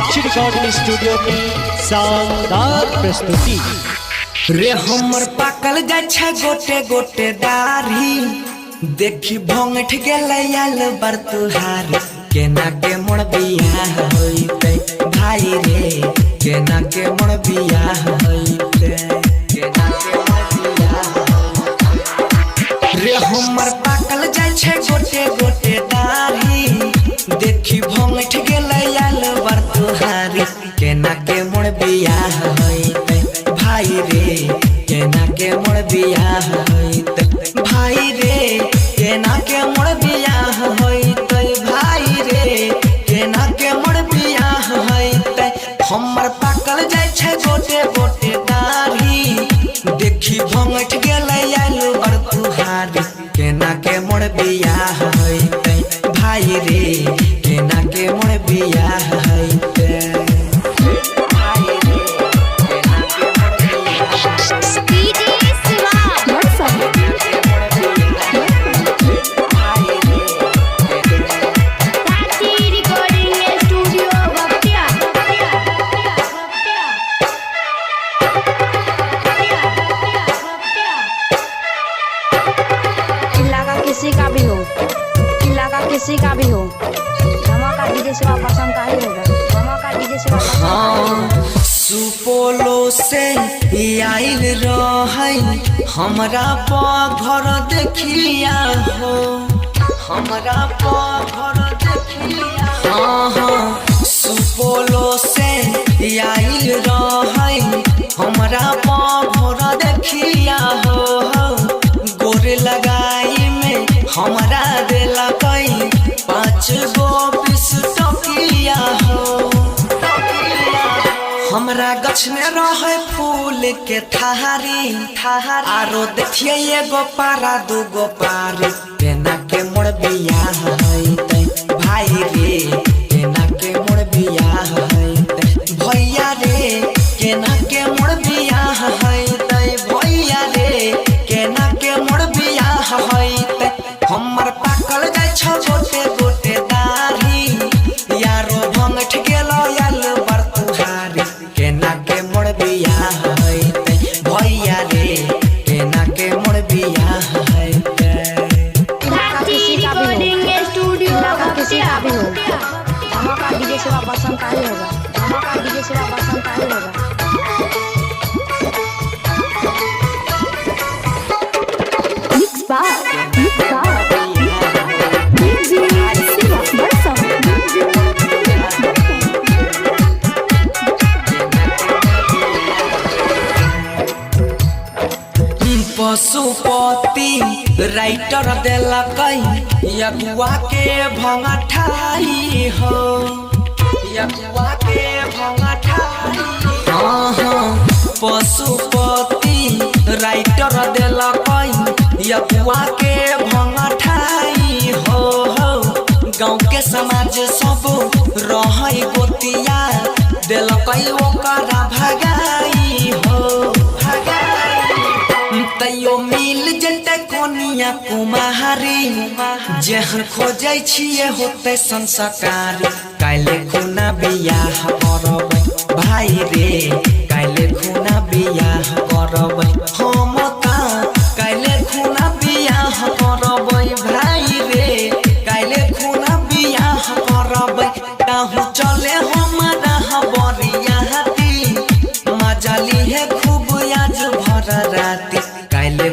साक्षी recording studio की शानदार प्रस्तुति। रे हमर पाकल जाय छै गोटे गोटे दाढ़ी, देखी भंगठ गेलै आल बर तुहार। केना के मोर बियाह होइते भाई रे, केना के मोर बियाह होइते, केना के मोर बियाह होइते। रे हमर पाकल जाय छै गोटे गोटे दाढ़ी, देखी भंगठ गेलै आल बर तुहार। केना के मोर बियाह होइते भाई रे, केना के मोर बियाह होइते भाई रे, केना के मोर बियाह होइते भाई रे, केना के मोर बियाह होइते। हमर पाकल जाय छै गोटे गोटे दाढ़ी, देखी भंगठ गेलै आल बर तुहार। केना के मोर बियाह होइते भाई रे, केना के मोर बियाह होइते। किसी का भी हो, इलाका किसी का भी हो, धमाका डीजे से पसंद का ही होगा, धमाका डीजे से पसंद। सुपोलो से आइल रहै हमरा घर देखिया हो, हमरा घर देखिया। हाँ हाँ सुपोलो से आइल रहै हमरा घर देखिया हो, गोर लगाई में हमरा देला कई 5 गो पीस टकिया हो। हमरा गछ में रहे फूल के थारी, आरो देखिए एगो पारा दूगो पारी। केना के मोर बियाह होइते भाई रे, केना के मोर बियाह होइते भैया रे, केना के मोर बियाह होइते भैया रे, केना के मोर बियाह होइते। हमर पाकल जाय छ गोटे गोटे दाढ़ी, यारो भंगठ गेलो आल बर तुहार। केना के मोर बियाह होइते भैया रे, केना के मोर बियाह होइते। किसी का भी हो, स्टूडियो किसी का भी हो, धमाका डीजे से पसंद का ही होगा, धमाका डीजे से पसंद का ही होगा। पशुपति राइटर देला कई यगुआ के भंगठाई हो, यगुआ के भंगठाई। हाँ हाँ पशुपति राइटर देला कई यगुआ के भंगठाई हो, गाँव के समाज सब रहै गोतिया देला कई ओकरा भगाई हो, भगाई। तैयो मिल जते कोनिया कुमारी, जेहन खोजै छियै होते संस्कार। काल्हे खुना बियाह करबै भाई रे, काल्हे खुना बियाह करबै हम काल्हे खुना बियाह करबै भाई रे, काल्हे खुना बियाह करबै। ताहू चले हमरा बरियाती, मजा ली है खूब आज भर राती। काल्हे